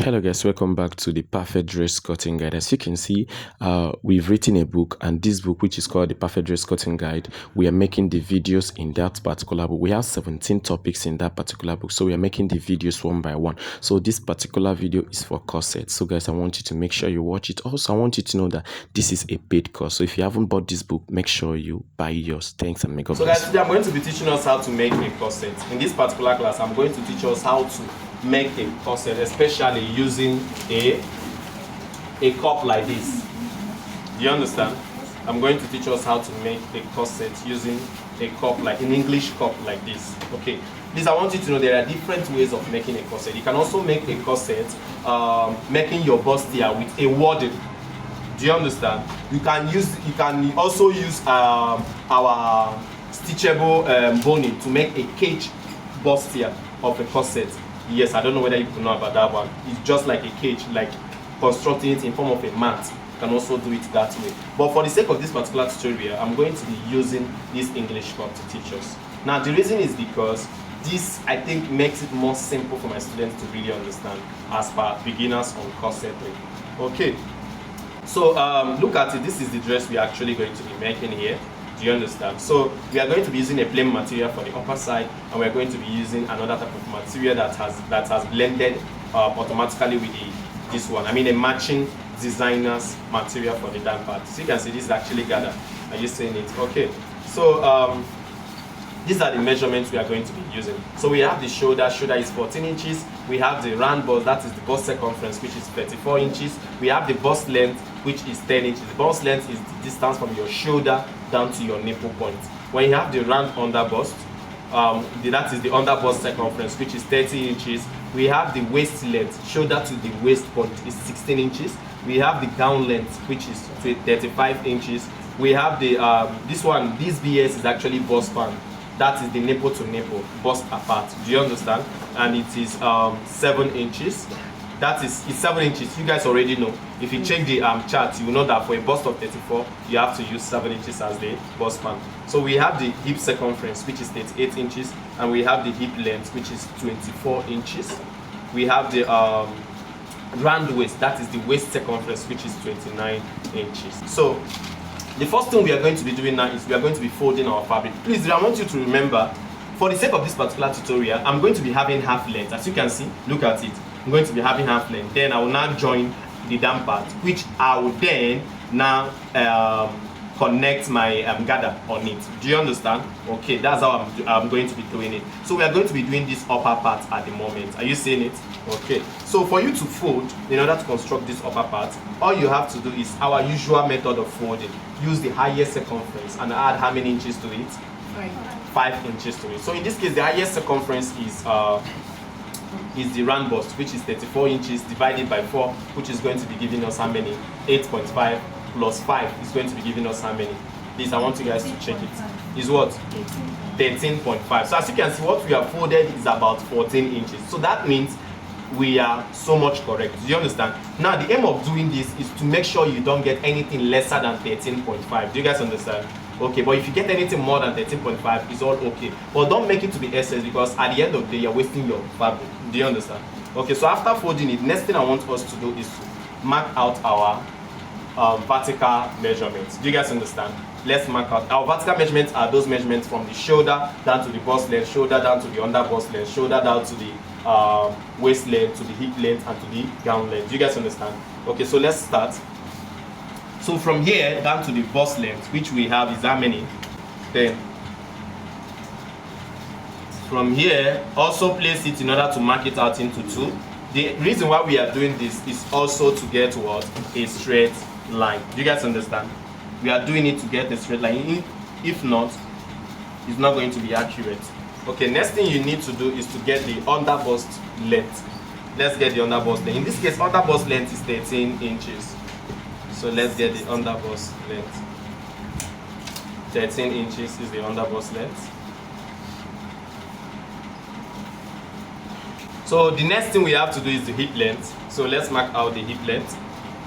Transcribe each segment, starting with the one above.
Hello guys, welcome back to the Perfect Dress Cutting Guide. As you can see, we've written a book, and this book, which is called the Perfect Dress Cutting Guide, we are making the videos in that particular book. We have 17 topics in that particular book, so we are making the videos one by one. So this particular video is for corset. So guys, I want you to make sure you watch it. Also, I want you to know that this is a paid course, so if you haven't bought this book, make sure you buy yours. Thanks and make up. So guys, today I'm going to be teaching us how to make a corset. In this particular class, I'm going to teach us how to make a corset, especially using a cup like this. Do you understand? I'm going to teach us how to make a corset using a cup, like an English cup like this. Okay, please, I want you to know there are different ways of making a corset. You can also make a corset making your bustier with a wadding. Do you understand? You can also use our stitchable boning to make a cage bustier of a corset. Yes, I don't know whether you know about that one. It's just like a cage, like constructing it in form of a mat. You can also do it that way. But for the sake of this particular tutorial, I'm going to be using this English cup to teach us. Now, the reason is because this, I think, makes it more simple for my students to really understand as per beginners on corset. Okay, so look at it. This is the dress we're actually going to be making here. Do you understand? So we are going to be using a plain material for the upper side, and we're going to be using another type of material that has blended automatically with this one. I mean, a matching designer's material for the down part. So you can see this is actually gathered. Are you seeing it? Okay. So these are the measurements we are going to be using. So we have the shoulder. Shoulder is 14 inches. We have the round bust, that is the bust circumference, which is 34 inches. We have the bust length, which is 10 inches. The bust length is the distance from your shoulder down to your nipple point. When you have the round under bust, that is the under bust circumference, which is 30 inches. We have the waist length, shoulder to the waist point is 16 inches. We have the gown length, which is 35 inches. We have the this BS is actually bust band. That is the nipple to nipple, bust apart. Do you understand? And it is 7 inches. It's 7 inches. You guys already know. If you check the chart, you will know that for a bust of 34, you have to use 7 inches as the bust span. So we have the hip circumference, which is 38 inches, and we have the hip length, which is 24 inches. We have the round waist, that is the waist circumference, which is 29 inches. So the first thing we are going to be doing now is we are going to be folding our fabric. Please, I want you to remember, for the sake of this particular tutorial, I'm going to be having half length. As you can see, look at it. I'm going to be having half length. Then I will now join the down part, which I will then now connect my gather on it. Do you understand? Okay, that's how I'm going to be doing it. So we are going to be doing this upper part at the moment. Are you seeing it? Okay. So for you to fold, in order to construct this upper part, all you have to do is our usual method of folding. Use the highest circumference and add how many inches to it? 5 inches to it. So in this case, the highest circumference is the round bust, which is 34 inches divided by 4, which is going to be giving us how many? 8.5 plus 5 is going to be giving us how many? Please, I want you guys to check it. Is what? 13.5. So as you can see, what we have folded is about 14 inches. So that means we are so much correct. Do you understand? Now the aim of doing this is to make sure you don't get anything lesser than 13.5. Do you guys understand? Okay, but if you get anything more than 13.5, it's all okay. But don't make it to be excess, because at the end of the day, you're wasting your fabric. Do you understand? Okay, so after folding it, next thing I want us to do is to mark out our vertical measurements. Do you guys understand? Let's mark out. Our vertical measurements are those measurements from the shoulder down to the bust length, shoulder down to the under bust length, shoulder down to the waist length, to the hip length, and to the gown length. Do you guys understand? Okay, so let's start. So from here down to the bust length, which we have is how many? 10. From here, also place it in order to mark it out into 2. The reason why we are doing this is also to get what? A straight line. Do you guys understand? We are doing it to get a straight line. If not, it's not going to be accurate. Okay, next thing you need to do is to get the under bust length. Let's get the under bust length. In this case, under bust length is 13 inches. So let's get the under bust length. 13 inches is the under bust length. So the next thing we have to do is the hip length. So let's mark out the hip length.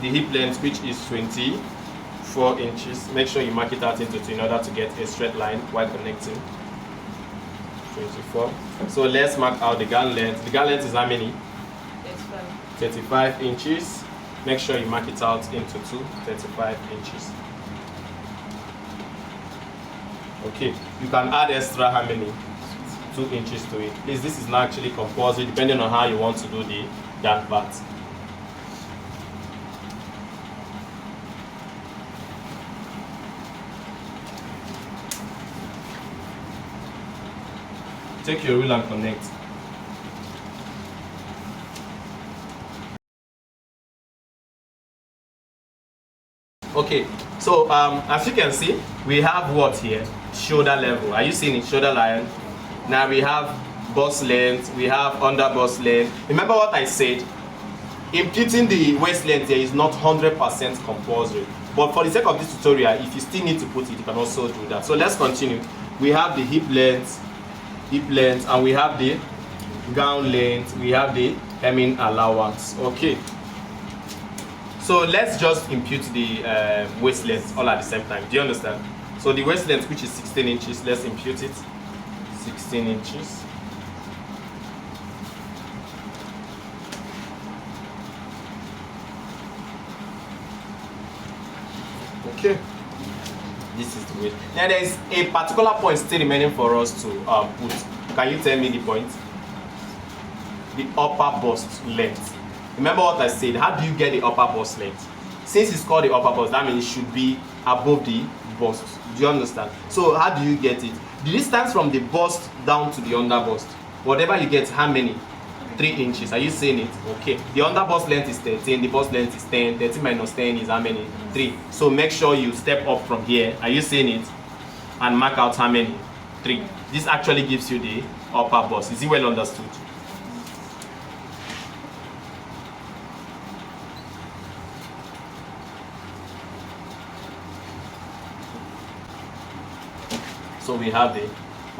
The hip length, which is 24 inches. Make sure you mark it out into 2 in order to get a straight line while connecting. 24. So let's mark out the gown length. The gown length is how many? 35 inches. Make sure you mark it out into 35 inches. Okay, you can add extra how many? 2 inches to it. Please, this is not actually compulsory depending on how you want to do that part. Take your rule and connect. Okay, so as you can see, we have what here? Shoulder level. Are you seeing it? Shoulder line. Now we have bust length, we have under bust length. Remember what I said? Imputing the waist length here is not 100% compulsory. But for the sake of this tutorial, if you still need to put it, you can also do that. So let's continue. We have the hip length, and we have the gown length, we have the hemming allowance. Okay. So let's just impute the waist length all at the same time. Do you understand? So the waist length, which is 16 inches, let's impute it. 16 inches. Okay. This is the weight. Now there is a particular point still remaining for us to put. Can you tell me the point? The upper bust length. Remember what I said, how do you get the upper bust length? Since it's called the upper bust, that means it should be above the bust. Do you understand? So how do you get it? The distance from the bust down to the under bust, whatever you get, how many? 3 inches. Are you seeing it? Okay. The under bust length is 13, the bust length is 10. 13 minus 10 is how many? 3. So make sure you step up from here. Are you seeing it? And mark out how many? 3. This actually gives you the upper bust. Is it well understood? So we have the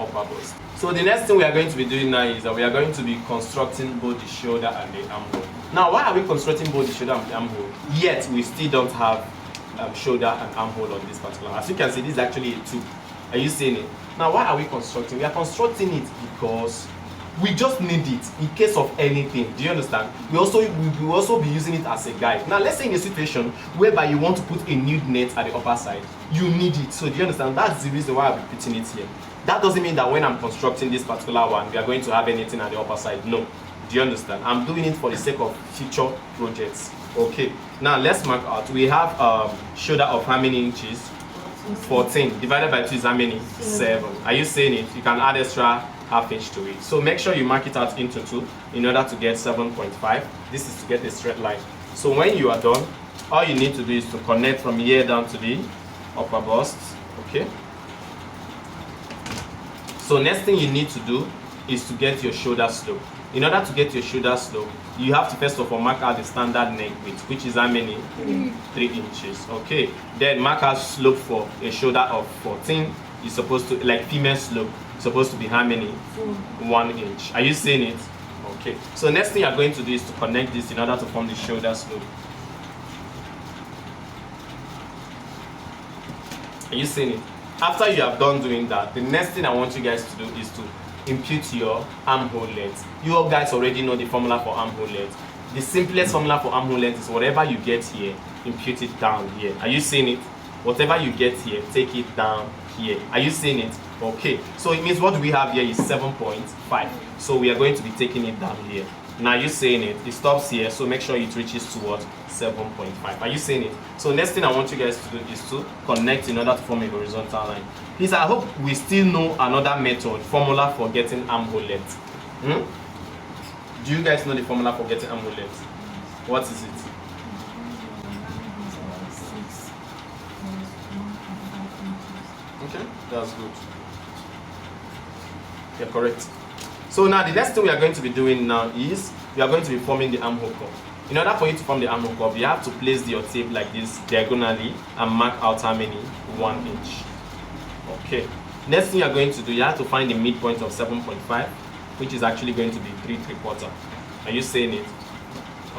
upper bust. So the next thing we are going to be doing now is that we are going to be constructing both the shoulder and the armhole. Now, why are we constructing both the shoulder and the armhole? Yet we still don't have shoulder and armhole on this particular. As you can see, this is actually a tube. Are you seeing it? Now, why are we constructing? We are constructing it because we just need it in case of anything. Do you understand? We will also be using it as a guide. Now, let's say in a situation whereby you want to put a nude net at the upper side, you need it. So do you understand? That's the reason why I'll be putting it here. That doesn't mean that when I'm constructing this particular one, we are going to have anything at the upper side. No. Do you understand? I'm doing it for the sake of future projects. Okay. Now let's mark out. We have shoulder of how many inches? 14. Divided by 2 is how many? 7. Are you seeing it? You can add extra half inch to it. So make sure you mark it out into 2 in order to get 7.5. This is to get a straight line. So when you are done, all you need to do is to connect from here down to the upper bust. Okay. So next thing you need to do is to get your shoulder slope. In order to get your shoulder slope, you have to first of all mark out the standard neck width, which is how many? 3 inches. Okay. Then mark out slope for a shoulder of 14. Is supposed to, like female slope, supposed to be how many? 1 inch. Are you seeing it? Okay. So next thing you're going to do is to connect this in order to form the shoulder slope. Are you seeing it? After you have done doing that, the next thing I want you guys to do is to impute your armhole length. You all guys already know the formula for armhole length. The simplest formula for armhole length is whatever you get here, impute it down here. Are you seeing it? Whatever you get here, take it down here. Are you seeing it? Okay. So it means what we have here is 7.5. So we are going to be taking it down here. Now you're seeing it. It stops here. So make sure it reaches to what? 7.5. Are you seeing it? So next thing I want you guys to do is to connect in order to form a horizontal line. Please, I hope we still know another method, formula for getting armhole length. Do you guys know the formula for getting armhole length? What is it? Okay, that's good. You're correct. So now the next thing we are going to be doing now is we are going to be forming the armhole curve. In order for you to form the armhole curve, you have to place your tape like this diagonally and mark out how many? 1 inch. Okay. Next thing you are going to do, you have to find the midpoint of 7.5, which is actually going to be 3/3. Are you seeing it?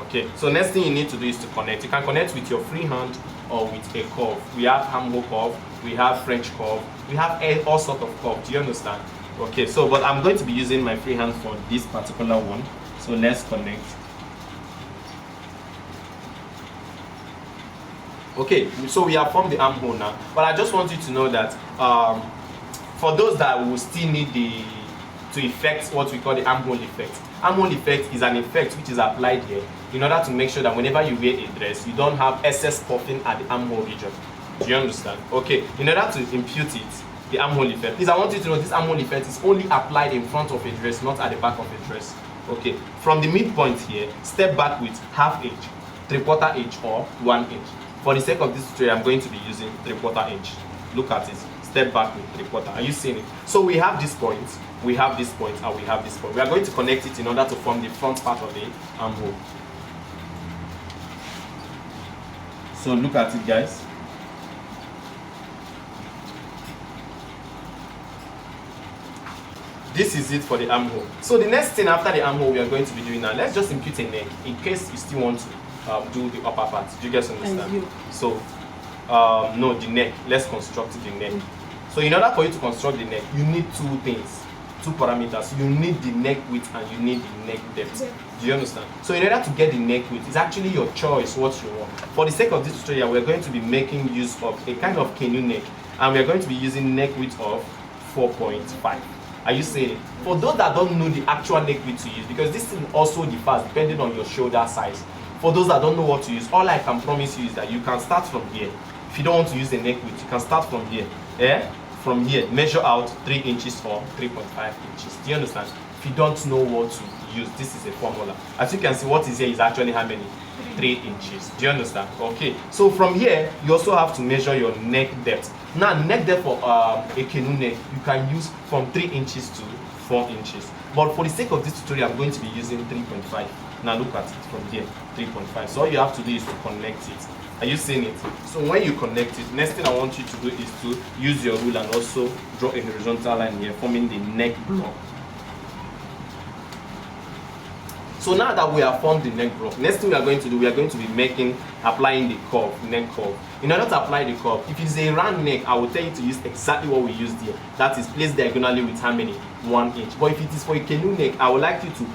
Okay. So next thing you need to do is to connect. You can connect with your free hand or with a curve. We have armhole curve, we have French curve, we have all sorts of curve. Do you understand? Okay, so but I'm going to be using my free hand for this particular one. So let's connect. Okay, so we have formed the armhole now, but I just want you to know that for those that will still need to effect what we call the armhole effect. Armhole effect is an effect which is applied here in order to make sure that whenever you wear a dress, you don't have excess puffing at the armhole region. Do you understand? Okay, in order to impute it, the armhole effect. Please, I want you to know this armhole effect is only applied in front of a dress, not at the back of a dress. Okay, from the midpoint here, step back with half inch, 3/4 inch, or 1 inch. For the sake of this tutorial, I'm going to be using 3/4 inch. Look at it. Step back with 3/4. Are you seeing it? So we have this point, we have this point, and we have this point. We are going to connect it in order to form the front part of the armhole. So look at it, guys. This is it for the armhole. So the next thing after the armhole we are going to be doing now, let's just impute a neck in case you still want to do the upper part. Do you guys understand? So no, the neck. Let's construct the neck. So in order for you to construct the neck, you need two things, two parameters. You need the neck width and you need the neck depth. Do you understand? So in order to get the neck width, it's actually your choice what you want. For the sake of this tutorial, we're going to be making use of a kind of canoe neck, and we're going to be using neck width of 4.5. Are you saying it? For those that don't know the actual neck width to use, because this thing also differs depending on your shoulder size. For those that don't know what to use, all I can promise you is that you can start from here. If you don't want to use the neck width, you can start from here. From here, measure out 3 inches or 3.5 inches. Do you understand? If you don't know what to use, this is a formula. As you can see, what is here is actually how many? 3 inches. Do you understand? Okay. So from here, you also have to measure your neck depth. Now, neck depth for a canoe neck, you can use from 3 inches to 4 inches. But for the sake of this tutorial, I'm going to be using 3.5. Now look at it from here, 3.5. So all you have to do is to connect it. Are you seeing it? So when you connect it, next thing I want you to do is to use your rule and also draw a horizontal line here, forming the neck block. So now that we have formed the neck block, next thing we are going to do, we are going to be applying the curve, neck curve. In order to apply the curve, if it's a round neck, I will tell you to use exactly what we used here. That is placed diagonally with how many? 1 inch. But if it is for a canoe neck, I would like you to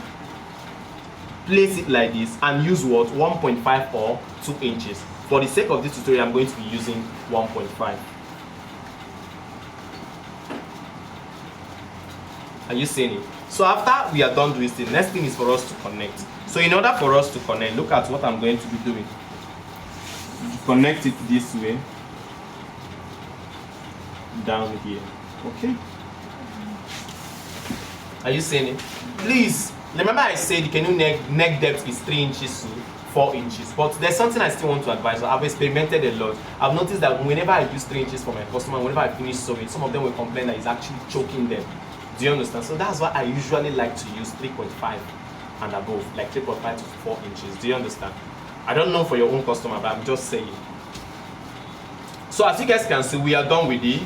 place it like this and use what? 1.5 or 2 inches. For the sake of this tutorial, I'm going to be using 1.5. Are you seeing it? So after we are done doing this, the next thing is for us to connect. So in order for us to connect, look at what I'm going to be doing. Connect it this way, down here. Okay? Are you seeing it? Please, remember I said the canoe neck depth is 3 inches to 4 inches. But there's something I still want to advise. I've experimented a lot. I've noticed that whenever I use 3 inches for my customer, whenever I finish sewing, some of them will complain that it's actually choking them. Do you understand? So that's why I usually like to use 3.5 and above, like 3.5 to 4 inches. Do you understand? I don't know for your own customer, but I'm just saying. So as you guys can see, we are done with the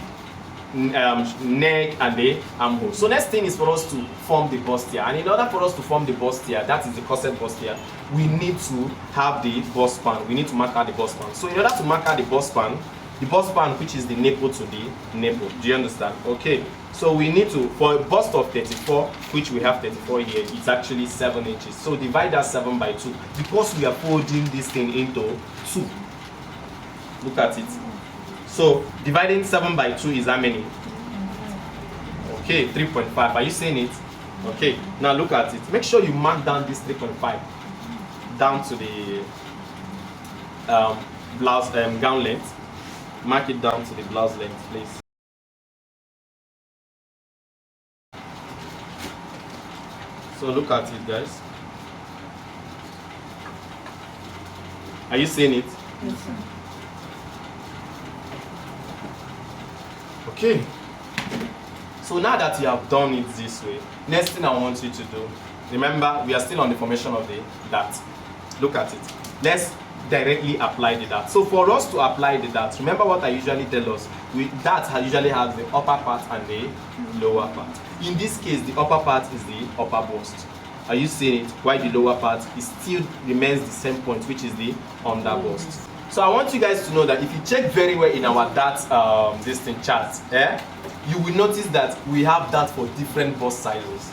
neck and the armhole. So next thing is for us to form the bustier. And in order for us to form the bustier, that is the corset bustier, we need to have the bust span. We need to mark out the bust span. So in order to mark out the bust span, which is the nipple to the nipple. Do you understand? Okay. So we need to, for a bust of 34, which we have 34 here, it's actually 7 inches. So divide that 7 by 2, because we are folding this thing into 2. Look at it. So dividing 7 by 2 is how many? Okay, 3.5. Are you seeing it? Okay, now look at it. Make sure you mark down this 3.5 down to the blouse gown length. Mark it down to the blouse length, please. So look at it, guys. Are you seeing it? Yes, sir. Okay. So now that you have done it this way, next thing I want you to do, remember we are still on the formation of the dart. Look at it. Let's directly apply the dart. So for us to apply the dart, remember what I usually tell us, dart usually has the upper part and the lower part. In this case, the upper part is the upper bust. Are you seeing it? While the lower part still remains the same point, which is the under bust. So I want you guys to know that if you check very well in our dart chart, you will notice that we have dart for different bust sizes.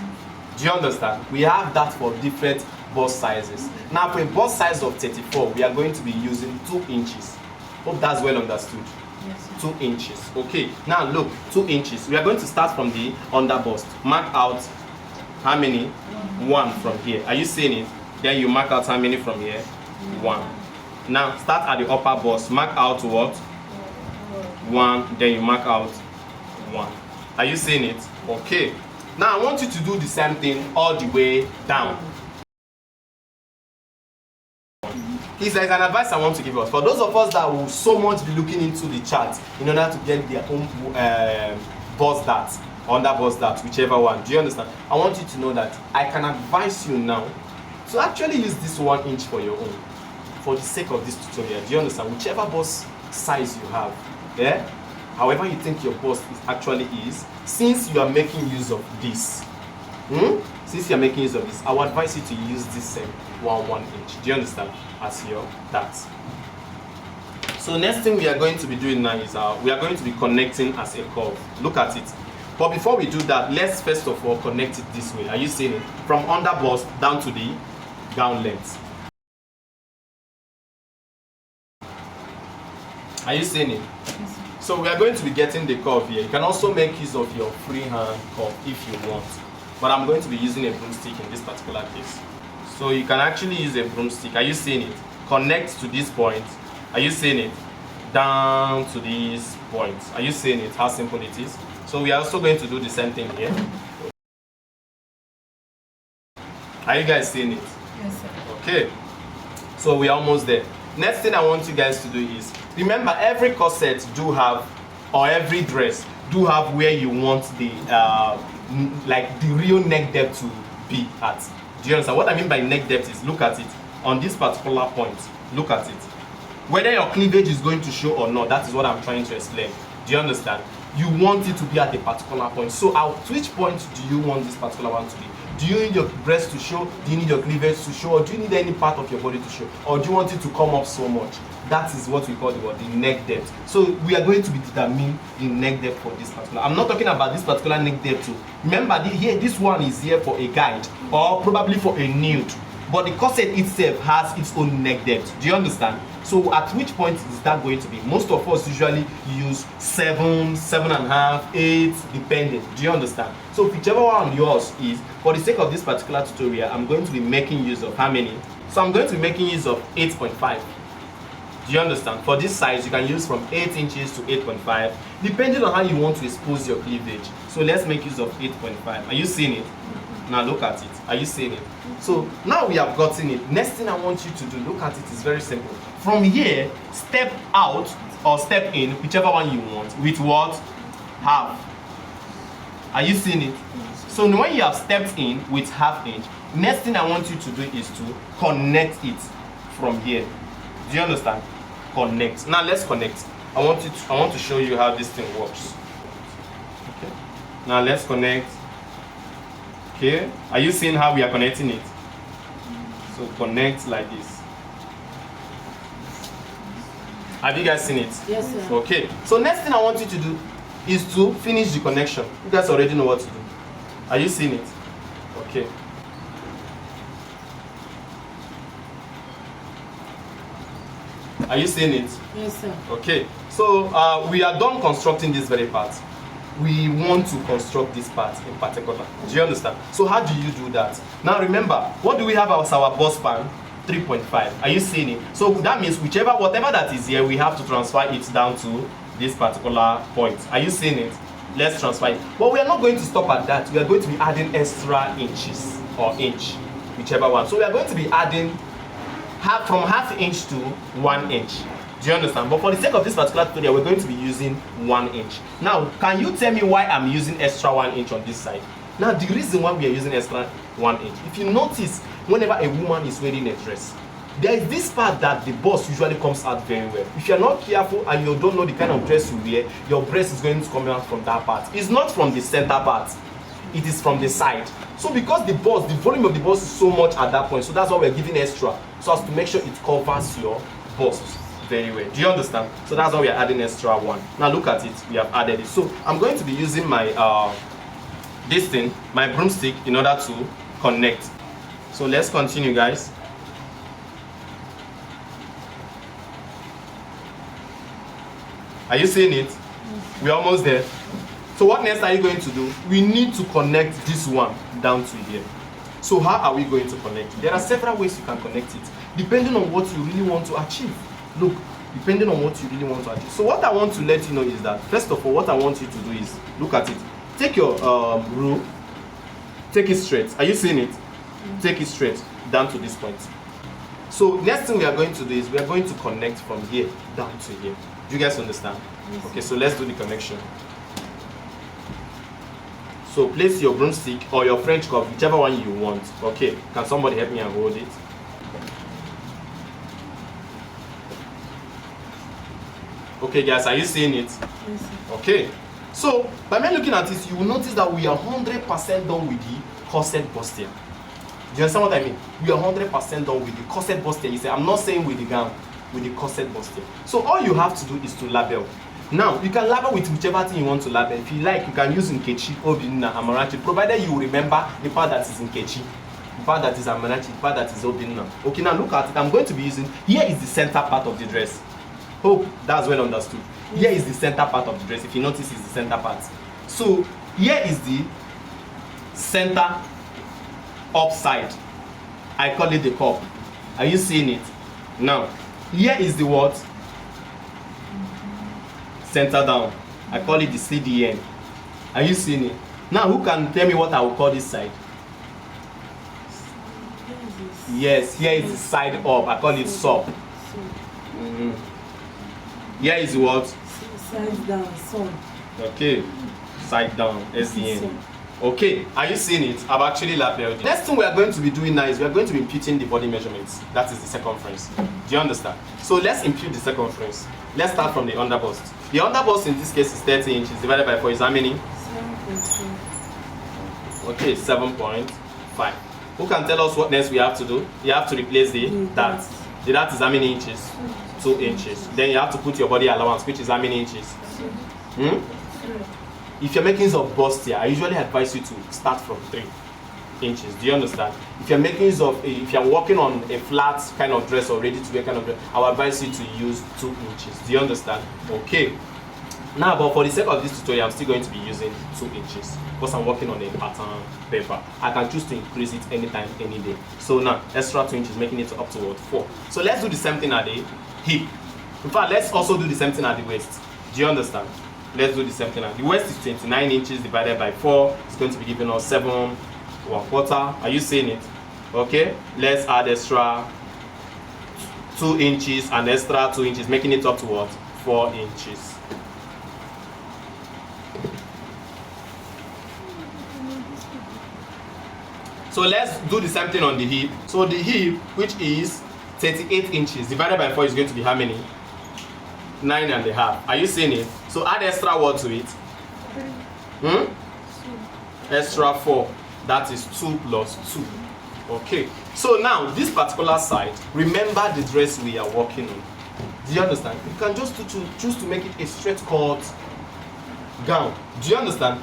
Do you understand? We have dart for different bust sizes. Now for a bust size of 34, we are going to be using 2 inches. Hope that's well understood. Yes, sir. 2 inches. Okay, now look, 2 inches. We are going to start from the under bust. Mark out how many? 1 from here. Are you seeing it? Then you mark out how many from here? 1. Now start at the upper bust. Mark out what? 1. Then you mark out 1. Are you seeing it? Okay. Now I want you to do the same thing all the way down. Please, there is an advice I want to give us. For those of us that will so much be looking into the chart in order to get their own bust dart, under bust dart, whichever one. Do you understand? I want you to know that I can advise you now to actually use this 1 inch for your own, for the sake of this tutorial. Do you understand? Whichever bust size you have, yeah? However you think your bust actually is, since you are making use of this, since you are making use of this, I would advise you to use this same 1 inch. Do you understand? As your dart. So next thing we are going to be doing now is we are going to be connecting as a curve. Look at it. But before we do that, let's first of all connect it this way. Are you seeing it? From under bust down to the gown length. Are you seeing it? Yes, sir. So we are going to be getting the curve here. You can also make use of your free hand curve if you want. But I'm going to be using a broomstick in this particular case. So you can actually use a broomstick. Are you seeing it? Connect to this point. Are you seeing it? Down to this point. Are you seeing it? How simple it is? So we are also going to do the same thing here. Are you guys seeing it? Yes, sir. Okay. So we are almost there. Next thing I want you guys to do is, remember every corset do have, or every dress do have where you want the like the real neck depth to be at. Do you understand? What I mean by neck depth is, look at it on this particular point. Look at it. Whether your cleavage is going to show or not, that is what I'm trying to explain. Do you understand? You want it to be at a particular point. So at which point do you want this particular one to be? Do you need your breast to show? Do you need your cleavage to show? Or do you need any part of your body to show? Or do you want it to come up so much? That is what we call the neck depth. So we are going to be determining the neck depth for this particular. I'm not talking about this particular neck depth too. Remember, here this one is here for a guide or probably for a nude. But the corset itself has its own neck depth. Do you understand? So at which point is that going to be? Most of us usually use 7, 7.5, 8, depending. Do you understand? So whichever one yours is, for the sake of this particular tutorial, I'm going to be making use of how many? So I'm going to be making use of 8.5. Do you understand? For this size, you can use from 8 inches to 8.5, depending on how you want to expose your cleavage. So let's make use of 8.5. Are you seeing it? Now look at it. Are you seeing it? So now we have gotten it. Next thing I want you to do, look at it, is very simple. From here, step out or step in, whichever one you want, with what? Half. Are you seeing it? So when you have stepped in with half inch, next thing I want you to do is to connect it from here. Do you understand? Connect. Now let's connect. I want to show you how this thing works. Okay. Now let's connect. Okay. Are you seeing how we are connecting it? So connect like this. Have you guys seen it? Yes, sir. Okay. So next thing I want you to do is to finish the connection. You guys already know what to do. Are you seeing it? Okay. Are you seeing it? Yes, sir. Okay. So we are done constructing this very part. We want to construct this part in particular. Do you understand? So how do you do that? Now remember, what do we have as our bust span? 3.5. Are you seeing it? So that means whatever that is here, we have to transfer it down to this particular point. Are you seeing it? Let's transfer it. But we are not going to stop at that. We are going to be adding extra inches or inch, whichever one. So we are going to be adding from half inch to 1 inch. Do you understand? But for the sake of this particular tutorial, we're going to be using 1 inch. Now, can you tell me why I'm using extra 1 inch on this side? Now, the reason why we are using extra 1 inch, if you notice, whenever a woman is wearing a dress, there is this part that the bust usually comes out very well. If you're not careful and you don't know the kind of dress you wear, your breast is going to come out from that part. It's not from the center part. It is from the side. So because the volume of the bust is so much at that point, so that's why we're giving extra, so as to make sure it covers your bust very well. Do you understand? So that's why we are adding extra 1. Now look at it. We have added it. So I'm going to be using my my broomstick, in order to connect. So let's continue, guys. Are you seeing it? We're almost there. So what next are you going to do? We need to connect this one down to here. So how are we going to connect? There are several ways you can connect it, depending on what you really want to achieve. Look, depending on what you really want to achieve. So what I want to let you know is that, first of all, what I want you to do is, look at it. Take your rule, take it straight. Are you seeing it? Take it straight down to this point. So next thing we are going to do is we are going to connect from here down to here. Do you guys understand? Yes. Okay, so let's do the connection. So place your broomstick or your French cup, whichever one you want. Okay, can somebody help me and hold it? Okay guys, are you seeing it? Yes. Okay, so by me looking at this, you will notice that we are 100% done with the corset bustier. Do you understand what I mean? We are 100% done with the corset bustier. You say, I'm not saying with the gown, with the corset bustier. So all you have to do is to label. Now, you can label with whichever thing you want to label. If you like, you can use Nkechi, Obinna, Amarachi, provided you remember the part that is Nkechi, the part that is Amarachi, the part that is Obinna. Okay, now look at it. I'm going to be using, here is the center part of the dress. Hope that's well understood. Here is the center part of the dress. If you notice, it's the center part. So, here is the center upside. I call it the cup. Are you seeing it? Now, here is the what? Center down. I call it the CDN. Are you seeing it? Now, who can tell me what I will call this side? Yes, here is the side up. I call it sub. Here is what? Side down, sun. Okay, side down, SDN. Okay, are you seeing it? I've actually labeled it. Next thing we are going to be doing now is we are going to be imputing the body measurements. That is the circumference. Do you understand? So let's impute the circumference. Let's start from the underbust. The underbust in this case is 30 inches divided by 4 is how many? 7.5. Okay, 7.5. Who can tell us what next we have to do? You have to replace the dart. The dart is how many inches? 2 inches. Then you have to put your body allowance, which is how many inches? If you're making use of bustier, I usually advise you to start from 3 inches. Do you understand? If you're making use of, if you're working on a flat kind of dress or ready to wear kind of dress, I would advise you to use 2 inches. Do you understand? Okay. Now, but for the sake of this tutorial, I'm still going to be using 2 inches because I'm working on a pattern paper. I can choose to increase it anytime, any day. So now, extra 2 inches, making it up to what? 4. So let's do the same thing at the hip. In fact, let's also do the same thing at the waist. Do you understand? Let's do the same thing. The waist is 29 inches divided by 4. It's going to be giving us 7.25. Are you seeing it? Okay. Let's add extra 2 inches and extra 2 inches, making it up to what? 4 inches. So let's do the same thing on the hip. So the hip, which is 38 inches divided by 4, is going to be how many? 9.5. Are you seeing it? So add extra what to it? Extra 4. That is 2 plus 2. Okay. So now this particular side, remember the dress we are working on. Do you understand? You can just choose to make it a straight cut gown. Do you understand?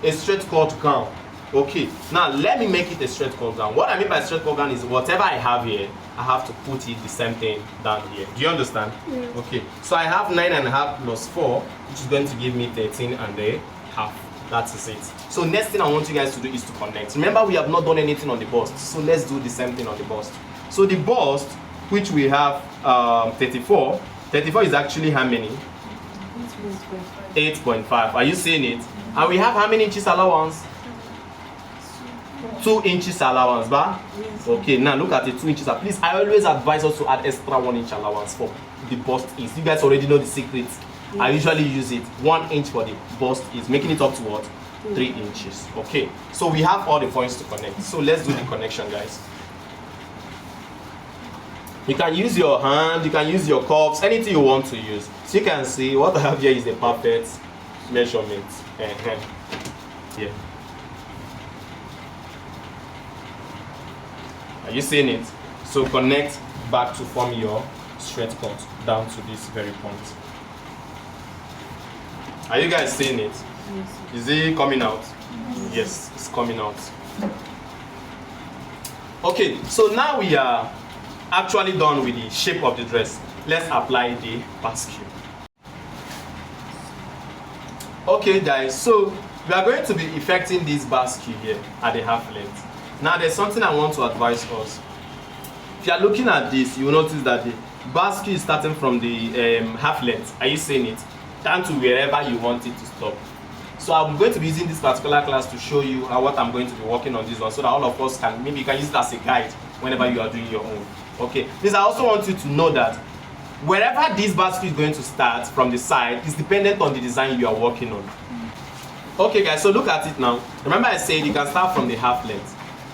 A straight cut gown. Okay. Now let me make it a straight cut gown. What I mean by straight cut gown is whatever I have here, I have to put it the same thing down here. Do you understand? Yeah. Okay. So I have 9.5 plus 4, which is going to give me 13.5. That is it. So next thing I want you guys to do is to connect. Remember, we have not done anything on the bust. So let's do the same thing on the bust. So the bust, which we have 34. 34 is actually how many? 8.5. Are you seeing it? And we have how many inches allowance? 2 inches allowance, ba? Yes. Okay, now look at the 2 inches. Please, I always advise us to add extra 1 inch allowance for the bust is. You guys already know the secret. Yes. I usually use it 1 inch for the bust is, making it up to what? 3 inches. Okay, so we have all the points to connect. So let's do the connection, guys. You can use your hand, you can use your cups, anything you want to use. So you can see what I have here is a perfect measurement. Yeah. Are you seeing it? So connect back to form your straight cut down to this very point. Are you guys seeing it? Yes. Is it coming out? Yes, it's coming out. Okay, so now we are actually done with the shape of the dress. Let's apply the basque. Okay guys, so we are going to be effecting this basque here at the half length. Now there's something I want to advise us. If you are looking at this, you will notice that the basque is starting from the half length, are you seeing it, down to wherever you want it to stop. So I'm going to be using this particular class to show you what I'm going to be working on this one, so that all of us can, maybe you can use it as a guide whenever you are doing your own. Okay, please, I also want you to know that wherever this basque is going to start from the side is dependent on the design you are working on. Okay guys, so look at it now. Remember I said you can start from the half length.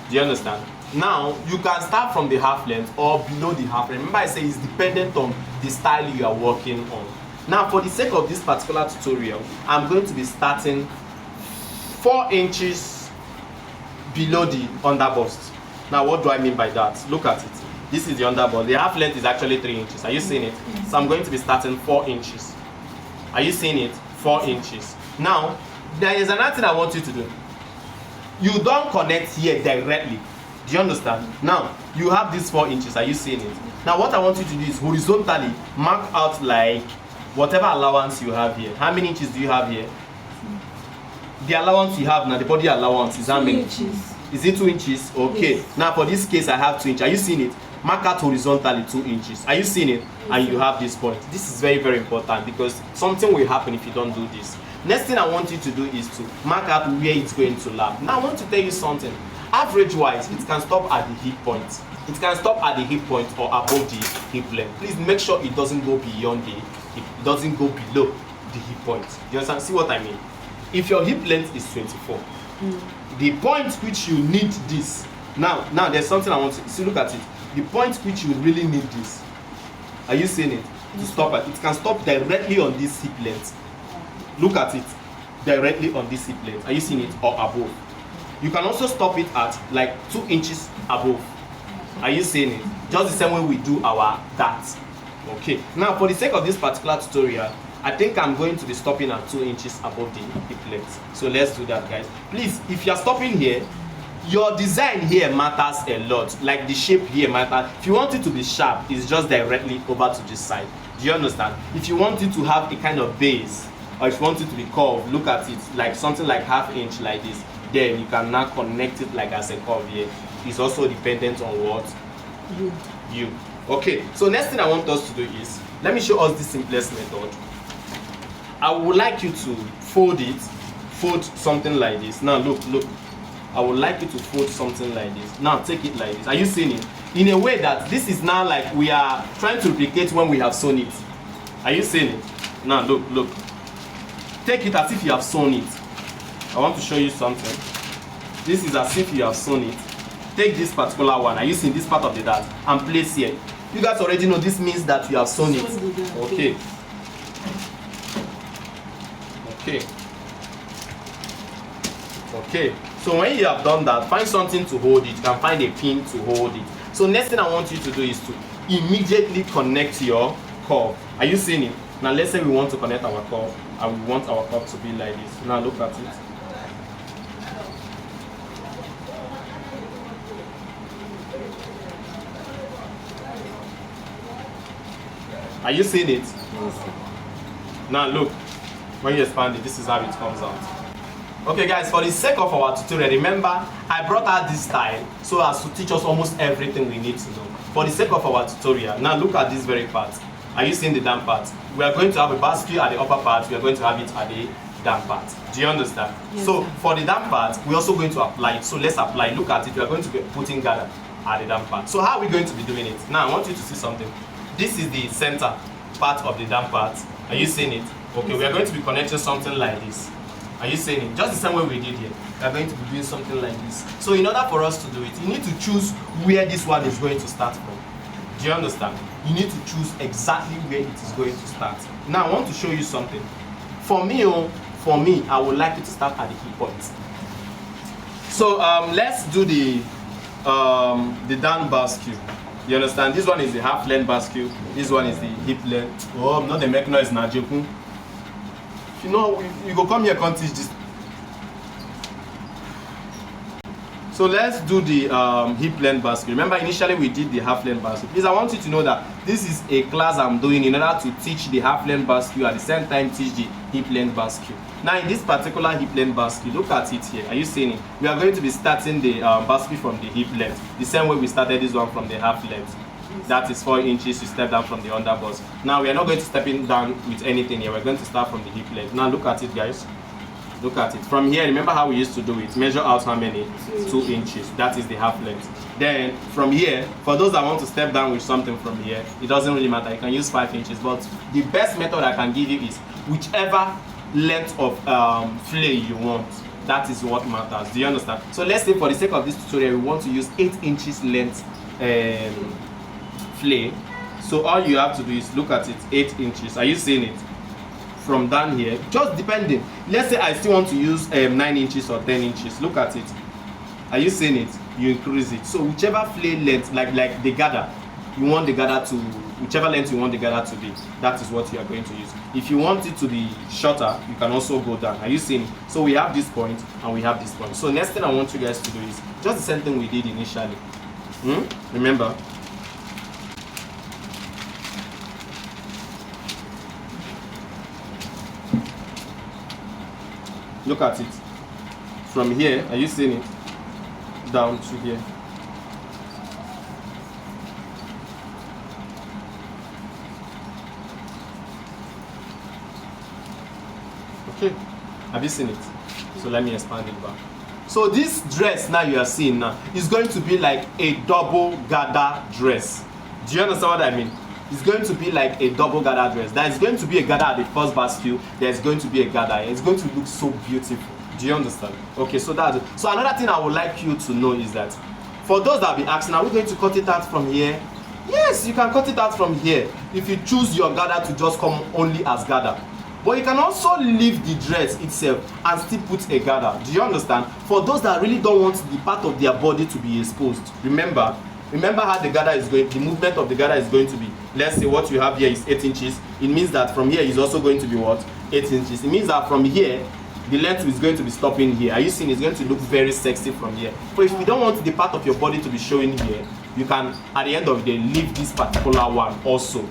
Do you understand? Now you can start from the half length or below the half length. Remember I said it's dependent on the style you are working on. Now for the sake of this particular tutorial, I'm going to be starting 4 inches below the underbust. Now what do I mean by that? Look at it. This is the underbust. The half length is actually 3 inches. Are you seeing it? So I'm going to be starting 4 inches. Are you seeing it? 4 inches. Now there is another thing I want you to do. You don't connect here directly. Do you understand? Now you have these 4 inches. Are you seeing it? Now what I want you to do is horizontally mark out like whatever allowance you have here. How many inches do you have here? The allowance you have now, the body allowance is how many? 2 inches. Is it 2 inches? Okay. Yes. Now for this case I have 2 inches. Are you seeing it? Mark out horizontally 2 inches. Are you seeing it? And you have this point. This is very, very important because something will happen if you don't do this. Next thing I want you to do is to mark out where it's going to lap. Now I want to tell you something. Average wise, it can stop at the hip point. It can stop at the hip point or above the hip length. Please make sure it doesn't go beyond the hip. It doesn't go below the hip point. Do you understand? See what I mean? If your hip length is 24, the point which you need this. Now there's something I want to see. Look at it. The point which you really need this. Are you seeing it? To stop at. It can stop directly on this hip length. Look at it. Directly on this hip length. Are you seeing it? Or above. You can also stop it at like 2 inches above. Are you seeing it? Just the same way we do our darts. Okay. Now for the sake of this particular tutorial, I think I'm going to be stopping at 2 inches above the hip length. So let's do that, guys. Please, if you're stopping here, your design here matters a lot. Like the shape here matters. If you want it to be sharp, it's just directly over to this side. Do you understand? If you want it to have a kind of base, or if you want it to be curved, look at it like something like ½ inch like this. Then you can now connect it like as a curve here. It's also dependent on what? You. Okay, so next thing I want us to do is, let me show us the simplest method. I would like you to fold something like this. Now look. I would like you to fold something like this. Now take it like this. Are you seeing it? In a way that this is now like we are trying to replicate when we have sewn it. Are you seeing it? Now look. Take it as if you have sewn it. I want to show you something. This is as if you have sewn it. Take this particular one. Are you seeing this part of the dart and place here? You guys already know this means that you have sewn it. Okay. Okay. So when you have done that, find something to hold it. You can find a pin to hold it. So next thing I want you to do is to immediately connect your curve. Are you seeing it? Now let's say we want to connect our curve and we want our curve to be like this. Now look at it. Are you seeing it? Yes. Now look, when you expand it, this is how it comes out. Okay guys, for the sake of our tutorial, remember I brought out this style so as to teach us almost everything we need to know. For the sake of our tutorial, now look at this very part. Are you seeing the down part? We are going to have a basque at the upper part, we are going to have it at the down part. Do you understand? Yes. So for the down part, we're also going to apply it. So let's apply. Look at it, we are going to be putting gather at the down part. So how are we going to be doing it? Now I want you to see something. This is the center part of the down part. Are you seeing it? Okay, we are going to be connecting something like this. Are you seeing it? Just the same way we did here. We are going to be doing something like this. So in order for us to do it, you need to choose where this one is going to start from. Do you understand? You need to choose exactly where it is going to start. Now I want to show you something. For me, I would like you to start at the hip point. So let's do the down basque. You understand? This one is the half length basque. This one is the hip length. Oh, not the make noise now, joking. You know, you go come here and teach this. So let's do the hip length basket. Remember, initially we did the half length basket. Please, I want you to know that this is a class I'm doing in order to teach the half length basket at the same time teach the hip length basket. Now, in this particular hip length basket, look at it here. Are you seeing it? We are going to be starting the basket from the hip length, the same way we started this one from the half length. That is 4 inches to step down from the underbust. Now, we are not going to step in down with anything here. We're going to start from the hip length. Now, look at it, guys. Look at it. From here, remember how we used to do it? Measure out how many? 2 inches. That is the half length. Then, from here, for those that want to step down with something from here, it doesn't really matter. You can use 5 inches. But the best method I can give you is whichever length of flay you want. That is what matters. Do you understand? So, let's say for the sake of this tutorial, we want to use 8 inches length flay. So, all you have to do is look at it, 8 inches. Are you seeing it? From down here, just depending. Let's say I still want to use 9 inches or 10 inches. Look at it. Are you seeing it? You increase it. So whichever flay length, like the gather, you want the gather to, whichever length you want the gather to be, that is what you are going to use. If you want it to be shorter, you can also go down. Are you seeing it? So we have this point and we have this point. So next thing I want you guys to do is just the same thing we did initially. Remember? Look at it. From here, are you seeing it? Down to here. Okay. Have you seen it? So let me expand it back. So this dress now you are seeing now is going to be like a double gather dress. Do you understand what I mean? It's going to be like a double gather dress. There is going to be a gather at the first basket. There's going to be a gather. It's going to look so beautiful. Do you understand? Okay, so that's it. So another thing I would like you to know is that for those that be asking, are we going to cut it out from here? Yes, you can cut it out from here if you choose your gather to just come only as gather. But you can also leave the dress itself and still put a gather. Do you understand? For those that really don't want the part of their body to be exposed, remember how the gather is going, the movement of the gather is going to be. Let's say what you have here is 8 inches. It means that from here is also going to be what? 8 inches. It means that from here, the length is going to be stopping here. Are you seeing? It's going to look very sexy from here. But if you don't want the part of your body to be showing here, you can, at the end of the day, leave this particular one also.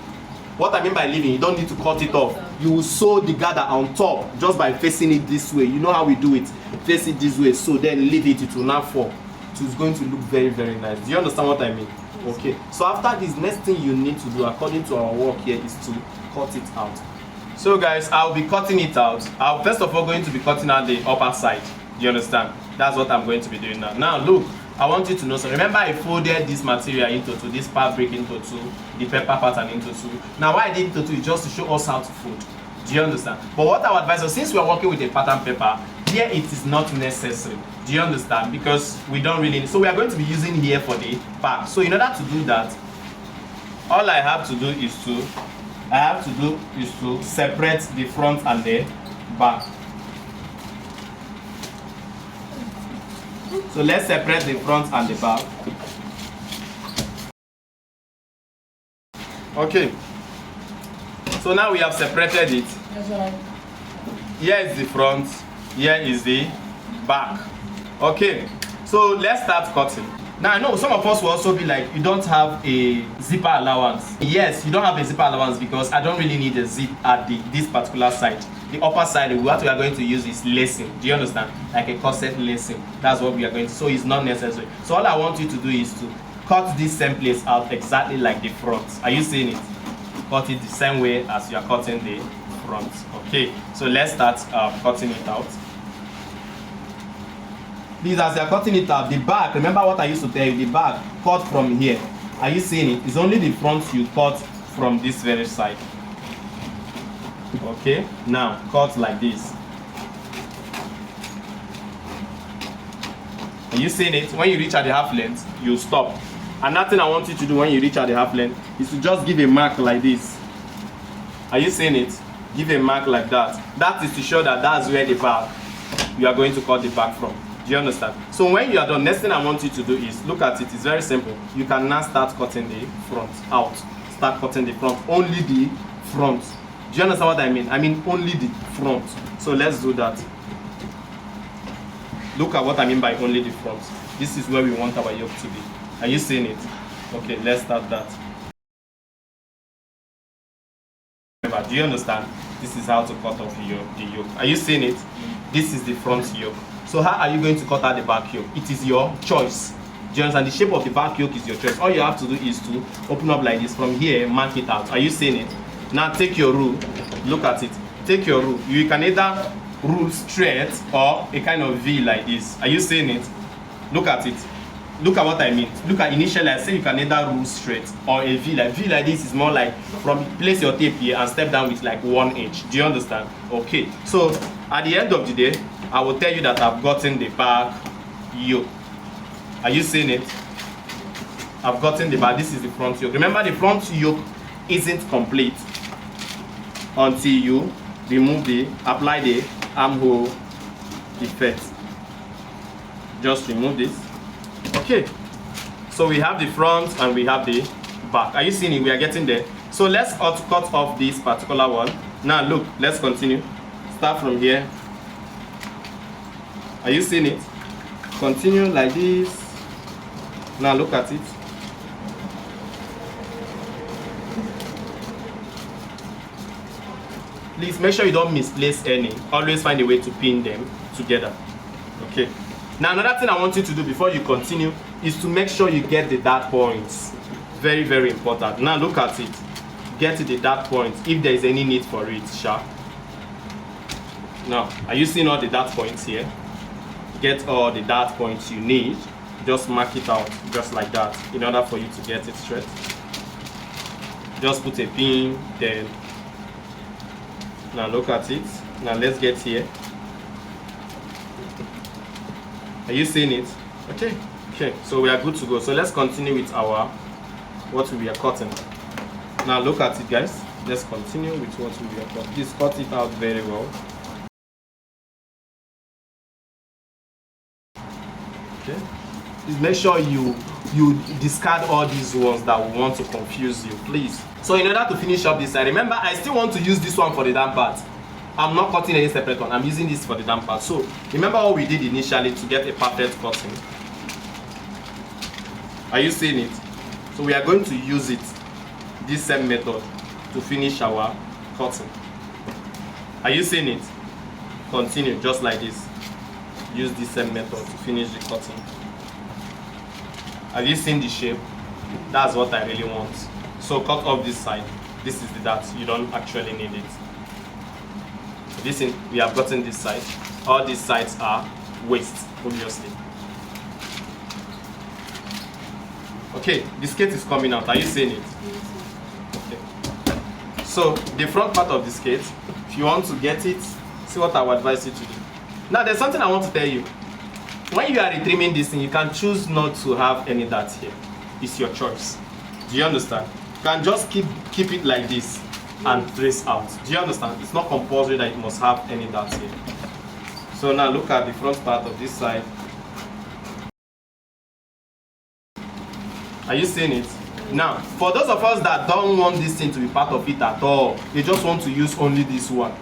What I mean by leaving, you don't need to cut it off. You will sew the gather on top just by facing it this way. You know how we do it. Face it this way. So then leave it. It will not fall. So it's going to look very, very nice. Do you understand what I mean? Okay. So after this, next thing you need to do, according to our work here, is to cut it out. So guys, I'll be cutting it out. I'm first of all going to be cutting out the upper side. Do you understand? That's what I'm going to be doing now. Now look, I want you to know. So remember, I folded this material into two, this fabric into two, the pepper pattern into two. Now why I did into two is just to show us how to fold. Do you understand? But what I would advise us, since we are working with a pattern paper, here it is not necessary. Do you understand? Because we don't really. So we are going to be using here for the back. So in order to do that, all I have to do is to separate the front and the back. So let's separate the front and the back. Okay. So now we have separated it. Here is the front, here is the back. Okay. So let's start cutting. Now I know some of us will also be like, you don't have a zipper allowance. Yes, you don't have a zipper allowance because I don't really need a zip at this particular side. The upper side, what we are going to use is lacing. Do you understand? Like a corset lacing. That's what we are going to. So it's not necessary. So all I want you to do is to cut this same place out exactly like the front. Are you seeing it? Cut it the same way as you are cutting the front. Okay. So let's start cutting it out. Please, as you are cutting it out, the back, remember what I used to tell you, the back, cut from here. Are you seeing it? It's only the front you cut from this very side. Okay, now cut like this. Are you seeing it? When you reach at the half length, you stop. Another thing I want you to do when you reach at the half length is to just give a mark like this. Are you seeing it? Give a mark like that. That is to show that that's where the back, you are going to cut the back from. Do you understand? So when you are done, next thing I want you to do is look at it. It's very simple. You can now start cutting the front out. Start cutting the front. Only the front. Do you understand what I mean? I mean only the front. So let's do that. Look at what I mean by only the front. This is where we want our yoke to be. Are you seeing it? Okay, let's start that. Do you understand? This is how to cut off the yoke. Are you seeing it? This is the front yoke. So how are you going to cut out the back yoke? It is your choice. Do you understand? The shape of the back yoke is your choice. All you have to do is to open up like this. From here, mark it out. Are you seeing it? Now take your rule. Look at it. Take your rule. You can either rule straight or a kind of V like this. Are you seeing it? Look at it. Look at what I mean. Look at initially I say you can either rule straight or a V like this is more like from place your tape here and step down with like 1 inch. Do you understand? Okay. So at the end of the day, I will tell you that I've gotten the back yoke. Are you seeing it? I've gotten the back. This is the front yoke. Remember, the front yoke isn't complete until you apply the armhole effect. Just remove this. Okay, so we have the front and we have the back. Are you seeing it? We are getting there. So let's cut off this particular one. Now look, let's continue. Start from here. Are you seeing it? Continue like this. Now look at it. Please make sure you don't misplace any. Always find a way to pin them together. Okay. Now another thing I want you to do before you continue is to make sure you get the dart points. Very, very important. Now look at it. Get the dart points if there is any need for it, sharp. Now, are you seeing all the dart points here? Get all the dart points you need. Just mark it out just like that in order for you to get it straight. Just put a pin, then now look at it. Now let's get here. Are you seeing it? Okay. Okay, so we are good to go. So let's continue with our what we are cutting. Now look at it, guys. Let's continue with what we are cutting. Just cut it out very well. Okay. Please make sure you discard all these ones that will want to confuse you, please. So in order to finish up this side, remember I still want to use this one for the down part. I'm not cutting any separate one. I'm using this for the down part. So remember what we did initially to get a perfect cutting. Are you seeing it? So we are going to use it, this same method, to finish our cutting. Are you seeing it? Continue just like this. Use this same method to finish the cutting. Have you seen the shape? That's what I really want. So cut off this side. This is the dart. You don't actually need it. Listen, we have gotten this side. All these sides are waist, obviously. Okay, the skirt is coming out. Are you seeing it? Okay. So the front part of the skirt, if you want to get it, see what I would advise you to do. Now there's something I want to tell you. When you are retrimming this thing, you can choose not to have any dart here. It's your choice. Do you understand? You can just keep it like this and trace out. Do you understand? It's not compulsory that it must have any dart here. So now look at the front part of this side. Are you seeing it? Now, for those of us that don't want this thing to be part of it at all, they just want to use only this one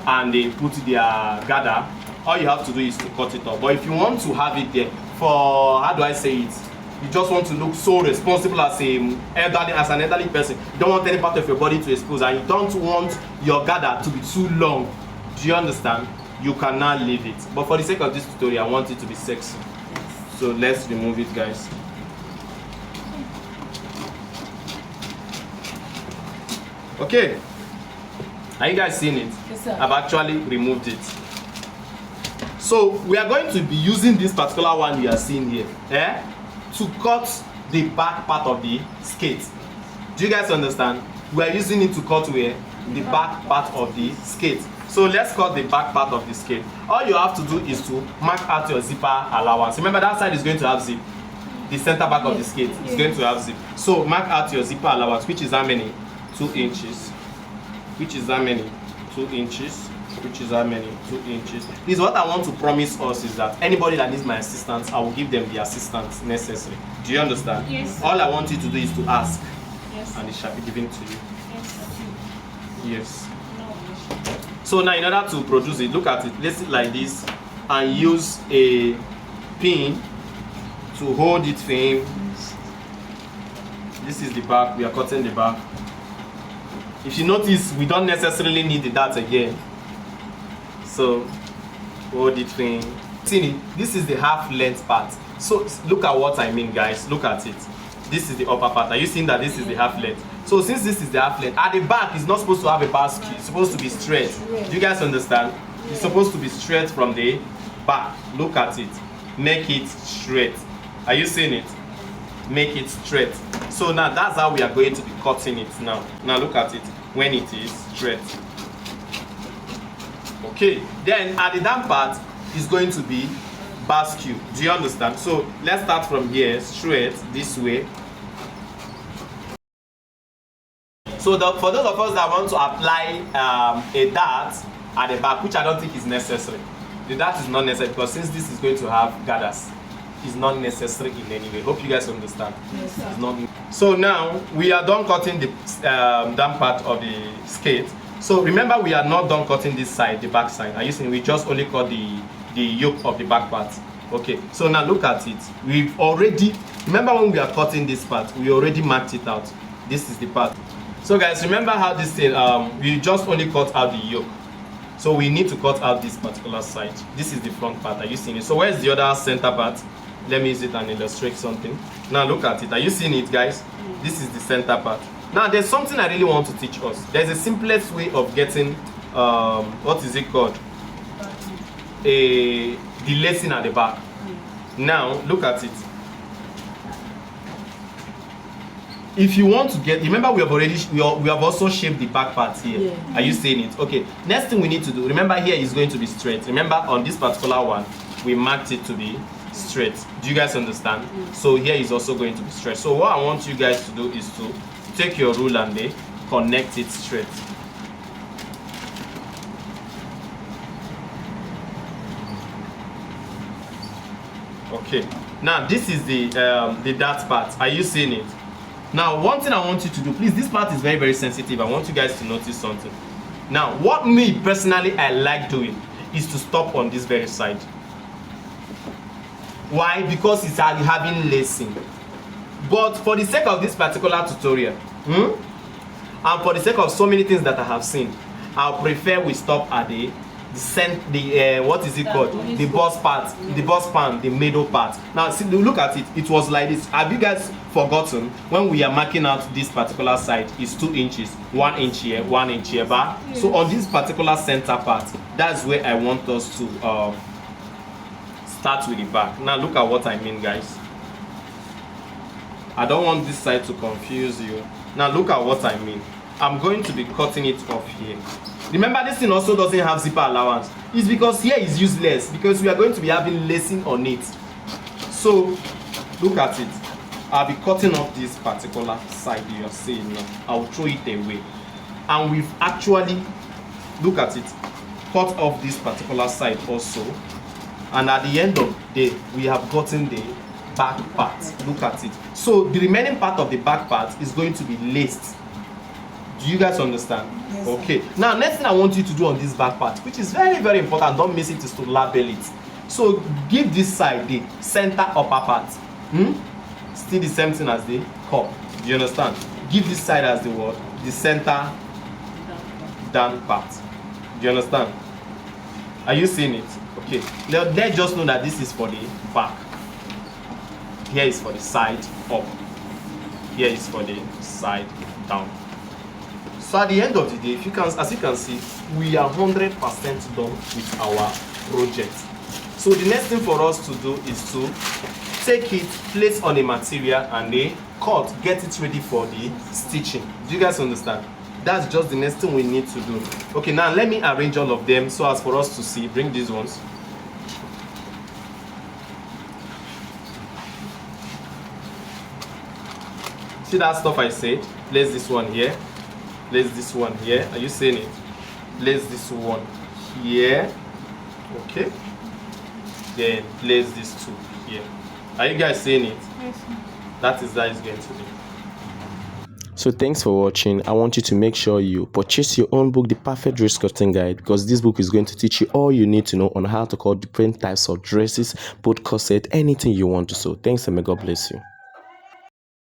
and they put their gather, all you have to do is to cut it off. But if you want to have it there for, how do I say it? You just want to look so responsible as an elderly person. You don't want any part of your body to expose and you don't want your gather to be too long. Do you understand? You cannot leave it. But for the sake of this tutorial, I want it to be sexy. So let's remove it, guys. Okay. Are you guys seeing it? Yes, sir. I've actually removed it. So we are going to be using this particular one you are seeing here, to cut the back part of the skirt. Do you guys understand? We are using it to cut where? The back part of the skirt. So let's cut the back part of the skirt. All you have to do is to mark out your zipper allowance. Remember that side is going to have zip. The center back of the skirt is going to have zip. So mark out your zipper allowance, which is how many? 2 inches. Which is how many? 2 inches. Which is how many? 2 inches. This is what I want to promise us is that anybody that needs my assistance, I will give them the assistance necessary. Do you understand? Yes. All I want you to do is to ask. Yes. And it shall be given to you. Yes. Yes. No. So now in order to produce it, look at it, place it like this and use a pin to hold it for him. This is the back. We are cutting the back. If you notice, we don't necessarily need the dart again. So hold it for him. See, this is the half length part. So look at what I mean, guys. Look at it. This is the upper part. Are you seeing that this is the half length? So since this is the half length, at the back it's not supposed to have a basque. It's supposed to be straight. Do you guys understand? It's supposed to be straight from the back. Look at it. Make it straight. Are you seeing it? Make it straight. So now that's how we are going to be cutting it now. Now look at it when it is straight. Okay, then at the down part is going to be basque. Do you understand? So let's start from here, straight this way. So for those of us that want to apply a dart at the back, which I don't think is necessary, the dart is not necessary because since this is going to have gathers, it's not necessary in any way. Hope you guys understand. Yes, It's not. So now we are done cutting the down part of the skate. So remember, we are not done cutting this side, the back side. Are you seeing? We just only cut the yoke of the back part. Okay. So now look at it. We've already, remember when we are cutting this part, we already marked it out. This is the part. So guys, remember how this thing, we just only cut out the yoke. So we need to cut out this particular side. This is the front part. Are you seeing it? So where's the other center part? Let me use it and illustrate something. Now look at it. Are you seeing it, guys? This is the center part. Now there's something I really want to teach us. There's a simplest way of getting what is it called? The lacing at the back. Now look at it. If you want to get, remember we have also shaped the back part here. Yeah. Are you seeing it? Okay. Next thing we need to do, remember here is going to be straight. Remember on this particular one, we marked it to be straight. Do you guys understand? So here is also going to be straight. So what I want you guys to do is to take your rule and they connect it straight. Okay. Now this is the dart part. Are you seeing it? Now one thing I want you to do, please, this part is very, very sensitive. I want you guys to notice something. Now what me personally I like doing is to stop on this very side. Why? Because it's having lacing. But for the sake of this particular tutorial, and for the sake of so many things that I have seen, I'll prefer we stop at what is it called? The bust part, the bust pan, the middle part. Now see, look at it. It was like this. Have you guys forgotten when we are marking out this particular side is 2 inches, 1 inch here, 1 inch here back? Yes. So on this particular center part, that's where I want us to start with the back. Now look at what I mean, guys. I don't want this side to confuse you. Now look at what I mean. I'm going to be cutting it off here. Remember, this thing also doesn't have zipper allowance. It's because here is useless because we are going to be having lacing on it. So look at it. I'll be cutting off this particular side you are seeing now. I'll throw it away. And we've actually, look at it, cut off this particular side also. And at the end of the day, we have gotten the back part. Look at it. So the remaining part of the back part is going to be laced. Do you guys understand? Yes, okay. Now, next thing I want you to do on this back part, which is very, very important, don't miss it, is to label it. So give this side the center upper part. Still the same thing as the cup. Do you understand? Give this side as the what? The center down part. Do you understand? Are you seeing it? Okay. Let's just know that this is for the back. Here is for the side up. Here is for the side down. So at the end of the day, if you can, as you can see, we are 100% done with our project. So the next thing for us to do is to take it, place on a material and a cut, get it ready for the stitching. Do you guys understand? That's just the next thing we need to do. Okay, now let me arrange all of them so as for us to see. Bring these ones. See that stuff I said? Place this one here. Place this one here. Are you seeing it? Place this one here. Okay. Then place this two here. Are you guys seeing it? Yes. That is going to be. So thanks for watching. I want you to make sure you purchase your own book, The Perfect Dress Cutting Guide, because this book is going to teach you all you need to know on how to cut different types of dresses, both corset, anything you want to sew. Thanks and may God bless you.